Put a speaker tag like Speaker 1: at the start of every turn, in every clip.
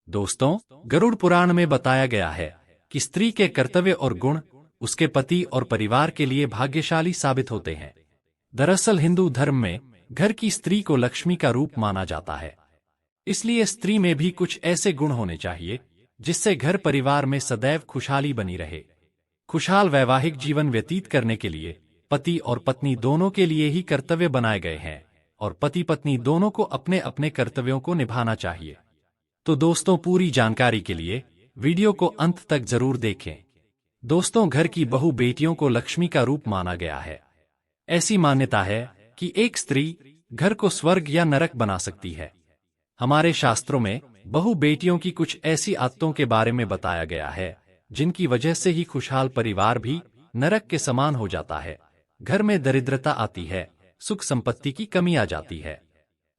Speaker 1: दोस्तों, गरुड़ पुराण में बताया गया है कि स्त्री के कर्तव्य और गुण उसके पति और परिवार के लिए भाग्यशाली साबित होते हैं। दरअसल हिंदू धर्म में घर की स्त्री को लक्ष्मी का रूप माना जाता है। इसलिए स्त्री में भी कुछ ऐसे गुण होने चाहिए जिससे घर परिवार में सदैव खुशहाली बनी रहे। खुशहाल वैवाहिक जीवन व्यतीत करने के लिए पति और पत्नी दोनों के लिए ही कर्तव्य बनाए गए हैं और पति पत्नी दोनों को अपने अपने कर्तव्यों को निभाना चाहिए। तो दोस्तों, पूरी जानकारी के लिए वीडियो को अंत तक जरूर देखें। दोस्तों, घर की बहू बेटियों को लक्ष्मी का रूप माना गया है। ऐसी मान्यता है कि एक स्त्री घर को स्वर्ग या नरक बना सकती है। हमारे शास्त्रों में बहू बेटियों की कुछ ऐसी आदतों के बारे में बताया गया है जिनकी वजह से ही खुशहाल परिवार भी नरक के समान हो जाता है। घर में दरिद्रता आती है, सुख संपत्ति की कमी आ जाती है।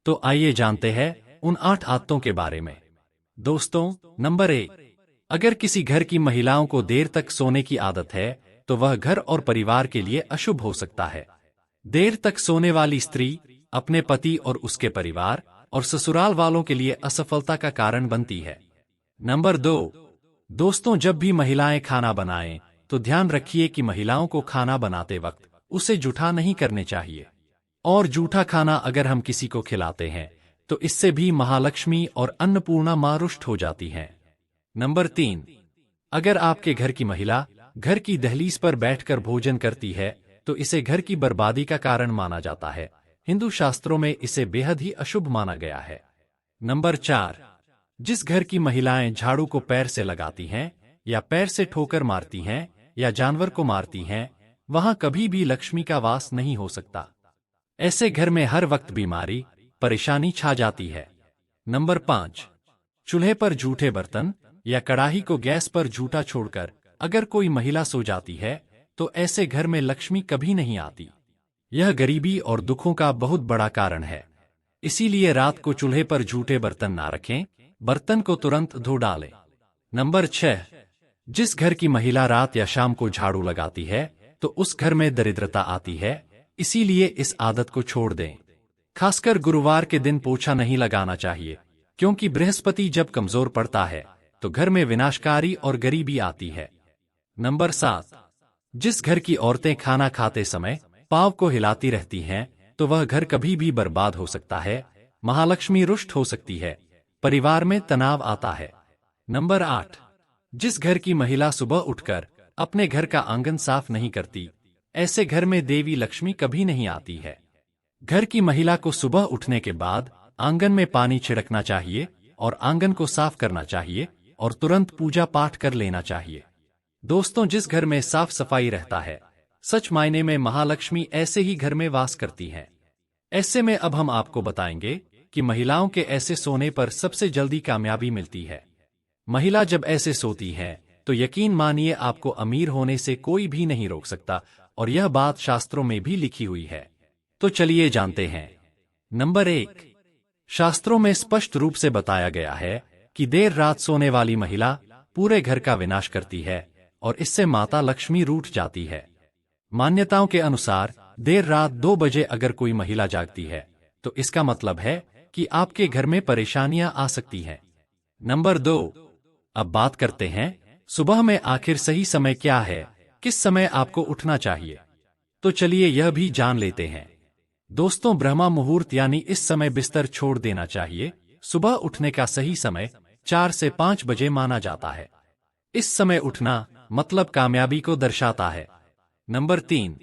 Speaker 1: तो आइए जानते हैं उन 8 आदतों के बारे में। दोस्तों, नंबर 1, अगर किसी घर की महिलाओं को देर तक सोने की आदत है तो वह घर और परिवार के लिए अशुभ हो सकता है। देर तक सोने वाली स्त्री अपने पति और उसके परिवार और ससुराल वालों के लिए असफलता का कारण बनती है। नंबर 2, दोस्तों, जब भी महिलाएं खाना बनाएं तो ध्यान रखिए कि महिलाओं को खाना बनाते वक्त उसे जूठा नहीं करने चाहिए। और जूठा खाना अगर हम किसी को खिलाते हैं तो इससे भी महालक्ष्मी और अन्नपूर्णा मां रुष्ट हो जाती हैं। नंबर 3, अगर आपके घर की महिला घर की दहलीज पर बैठकर भोजन करती है तो इसे घर की बर्बादी का कारण माना जाता है। हिंदू शास्त्रों में इसे बेहद ही अशुभ माना गया है। नंबर 4, जिस घर की महिलाएं झाड़ू को पैर से लगाती हैं या पैर से ठोकर मारती हैं या जानवर को मारती हैं, वहां कभी भी लक्ष्मी का वास नहीं हो सकता। ऐसे घर में हर वक्त बीमारी, परेशानी छा जाती है। नंबर 5, चूल्हे पर जूठे बर्तन या कड़ाही को गैस पर जूठा छोड़कर अगर कोई महिला सो जाती है तो ऐसे घर में लक्ष्मी कभी नहीं आती। यह गरीबी और दुखों का बहुत बड़ा कारण है। इसीलिए रात को चूल्हे पर जूठे बर्तन ना रखें, बर्तन को तुरंत धो डालें। नंबर 6, जिस घर की महिला रात या शाम को झाड़ू लगाती है तो उस घर में दरिद्रता आती है। इसीलिए इस आदत को छोड़ दें। खासकर गुरुवार के दिन पोछा नहीं लगाना चाहिए, क्योंकि बृहस्पति जब कमजोर पड़ता है तो घर में विनाशकारी और गरीबी आती है। नंबर 7, जिस घर की औरतें खाना खाते समय पांव को हिलाती रहती हैं तो वह घर कभी भी बर्बाद हो सकता है, महालक्ष्मी रुष्ट हो सकती है, परिवार में तनाव आता है। नंबर 8, जिस घर की महिला सुबह उठकर अपने घर का आंगन साफ नहीं करती, ऐसे घर में देवी लक्ष्मी कभी नहीं आती है। घर की महिला को सुबह उठने के बाद आंगन में पानी छिड़कना चाहिए और आंगन को साफ करना चाहिए और तुरंत पूजा पाठ कर लेना चाहिए। दोस्तों, जिस घर में साफ सफाई रहता है, सच मायने में महालक्ष्मी ऐसे ही घर में वास करती हैं। ऐसे में अब हम आपको बताएंगे कि महिलाओं के ऐसे सोने पर सबसे जल्दी कामयाबी मिलती है। महिला जब ऐसे सोती है तो यकीन मानिए आपको अमीर होने से कोई भी नहीं रोक सकता, और यह बात शास्त्रों में भी लिखी हुई है। तो चलिए जानते हैं। नंबर 1, शास्त्रों में स्पष्ट रूप से बताया गया है कि देर रात सोने वाली महिला पूरे घर का विनाश करती है और इससे माता लक्ष्मी रूठ जाती है। मान्यताओं के अनुसार देर रात 2 बजे अगर कोई महिला जागती है तो इसका मतलब है कि आपके घर में परेशानियां आ सकती हैं। नंबर 2, अब बात करते हैं सुबह में आखिर सही समय क्या है, किस समय आपको उठना चाहिए। तो चलिए यह भी जान लेते हैं। दोस्तों, ब्रह्मा मुहूर्त यानी इस समय बिस्तर छोड़ देना चाहिए। सुबह उठने का सही समय 4 से 5 बजे माना जाता है। इस समय उठना मतलब कामयाबी को दर्शाता है। नंबर 3,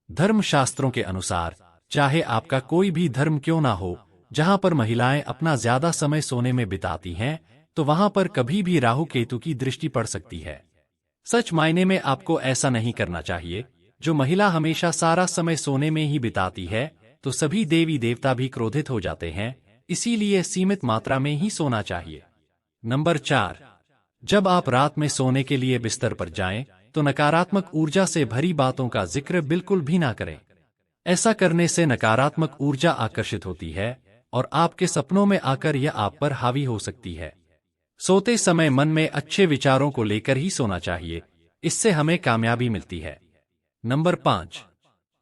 Speaker 1: धर्म शास्त्रों के अनुसार चाहे आपका कोई भी धर्म क्यों ना हो, जहां पर महिलाएं अपना ज्यादा समय सोने में बिताती हैं तो वहां पर कभी भी राहु केतु की दृष्टि पड़ सकती है। सच मायने में आपको ऐसा नहीं करना चाहिए। जो महिला हमेशा सारा समय सोने में ही बिताती है तो सभी देवी देवता भी क्रोधित हो जाते हैं, इसीलिए सीमित मात्रा में ही सोना चाहिए। नंबर 4, जब आप रात में सोने के लिए बिस्तर पर जाएं तो नकारात्मक ऊर्जा से भरी बातों का जिक्र बिल्कुल भी ना करें। ऐसा करने से नकारात्मक ऊर्जा आकर्षित होती है और आपके सपनों में आकर यह आप पर हावी हो सकती है। सोते समय मन में अच्छे विचारों को लेकर ही सोना चाहिए, इससे हमें कामयाबी मिलती है। नंबर 5,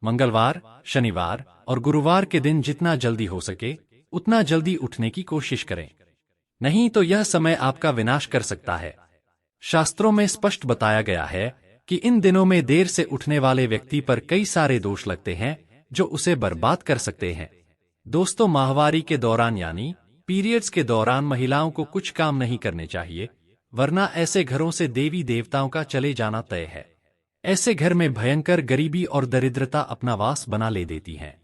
Speaker 1: मंगलवार, शनिवार और गुरुवार के दिन जितना जल्दी हो सके उतना जल्दी उठने की कोशिश करें। नहीं तो यह समय आपका विनाश कर सकता है। शास्त्रों में स्पष्ट बताया गया है कि इन दिनों में देर से उठने वाले व्यक्ति पर कई सारे दोष लगते हैं जो उसे बर्बाद कर सकते हैं। दोस्तों, माहवारी के दौरान यानी पीरियड्स के दौरान महिलाओं को कुछ काम नहीं करने चाहिए, वरना ऐसे घरों से देवी देवताओं का चले जाना तय है। ऐसे घर में भयंकर गरीबी और दरिद्रता अपना वास बना ले देती हैं।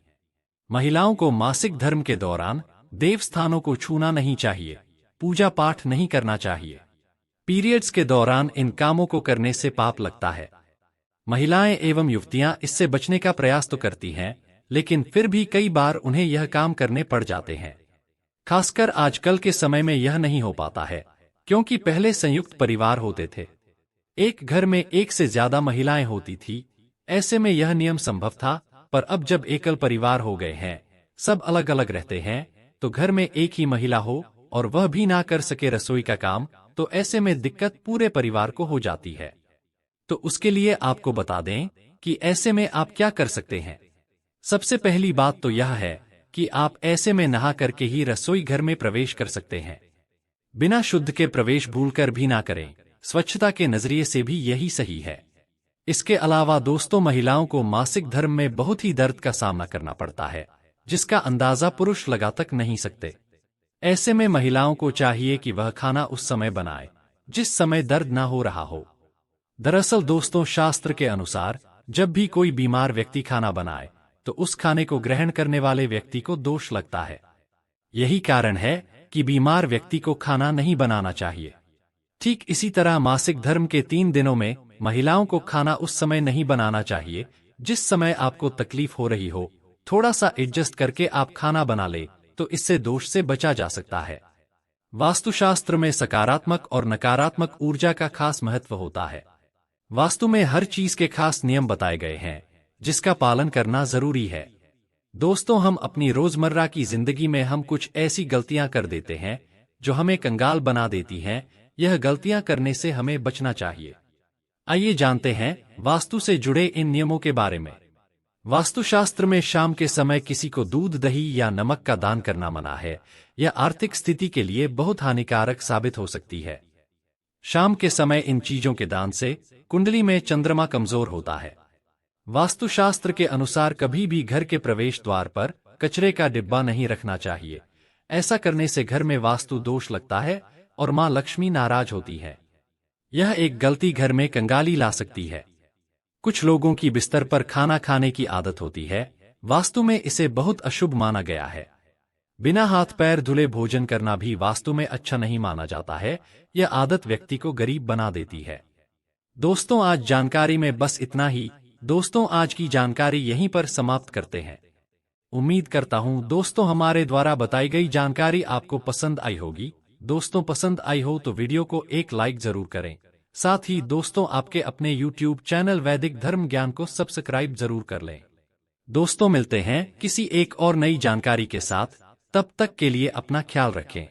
Speaker 1: महिलाओं को मासिक धर्म के दौरान देव स्थानों को छूना नहीं चाहिए, पूजा पाठ नहीं करना चाहिए। पीरियड्स के दौरान इन कामों को करने से पाप लगता है। महिलाएं एवं युवतियां इससे बचने का प्रयास तो करती हैं, लेकिन फिर भी कई बार उन्हें यह काम करने पड़ जाते हैं। खासकर आजकल के समय में यह नहीं हो पाता है, क्योंकि पहले संयुक्त परिवार होते थे। एक घर में एक से ज्यादा महिलाएं होती थी। ऐसे में यह नियम संभव था, पर अब जब एकल परिवार हो गए हैं, सब अलग अलग रहते हैं, तो घर में एक ही महिला हो और वह भी ना कर सके रसोई का काम, तो ऐसे में दिक्कत पूरे परिवार को हो जाती है। तो उसके लिए आपको बता दें कि ऐसे में आप क्या कर सकते हैं। सबसे पहली बात तो यह है कि आप ऐसे में नहा करके ही रसोई घर में प्रवेश कर सकते हैं। बिना शुद्ध के प्रवेश भूलकर भी ना करें, स्वच्छता के नजरिए से भी यही सही है। इसके अलावा दोस्तों, महिलाओं को मासिक धर्म में बहुत ही दर्द का सामना करना पड़ता है, जिसका अंदाजा पुरुष लगा तक नहीं सकते। ऐसे में महिलाओं को चाहिए कि वह खाना उस समय बनाए जिस समय दर्द ना हो रहा हो। दरअसल दोस्तों, शास्त्र के अनुसार जब भी कोई बीमार व्यक्ति खाना बनाए तो उस खाने को ग्रहण करने वाले व्यक्ति को दोष लगता है। यही कारण है कि बीमार व्यक्ति को खाना नहीं बनाना चाहिए। ठीक इसी तरह मासिक धर्म के 3 दिनों में महिलाओं को खाना उस समय नहीं बनाना चाहिए जिस समय आपको तकलीफ हो रही हो। थोड़ा सा एडजस्ट करके आप खाना बना ले तो इससे दोष से बचा जा सकता है। वास्तुशास्त्र में सकारात्मक और नकारात्मक ऊर्जा का खास महत्व होता है। वास्तु में हर चीज के खास नियम बताए गए हैं, जिसका पालन करना जरूरी है। दोस्तों, हम अपनी रोजमर्रा की जिंदगी में हम कुछ ऐसी गलतियां कर देते हैं जो हमें कंगाल बना देती हैं। यह गलतियां करने से हमें बचना चाहिए। आइए जानते हैं वास्तु से जुड़े इन नियमों के बारे में। वास्तुशास्त्र में शाम के समय किसी को दूध, दही या नमक का दान करना मना है। यह आर्थिक स्थिति के लिए बहुत हानिकारक साबित हो सकती है। शाम के समय इन चीजों के दान से कुंडली में चंद्रमा कमजोर होता है। वास्तुशास्त्र के अनुसार कभी भी घर के प्रवेश द्वार पर कचरे का डिब्बा नहीं रखना चाहिए। ऐसा करने से घर में वास्तु दोष लगता है और मां लक्ष्मी नाराज होती है। यह एक गलती घर में कंगाली ला सकती है। कुछ लोगों की बिस्तर पर खाना खाने की आदत होती है। वास्तु में इसे बहुत अशुभ माना गया है। बिना हाथ पैर धुले भोजन करना भी वास्तु में अच्छा नहीं माना जाता है। यह आदत व्यक्ति को गरीब बना देती है। दोस्तों, आज जानकारी में बस इतना ही। दोस्तों, आज की जानकारी यहीं पर समाप्त करते हैं। उम्मीद करता हूं दोस्तों हमारे द्वारा बताई गई जानकारी आपको पसंद आई होगी। दोस्तों, पसंद आई हो तो वीडियो को एक लाइक जरूर करें। साथ ही दोस्तों, आपके अपने YouTube चैनल वैदिक धर्म ज्ञान को सब्सक्राइब जरूर कर लें। दोस्तों, मिलते हैं किसी एक और नई जानकारी के साथ। तब तक के लिए अपना ख्याल रखें।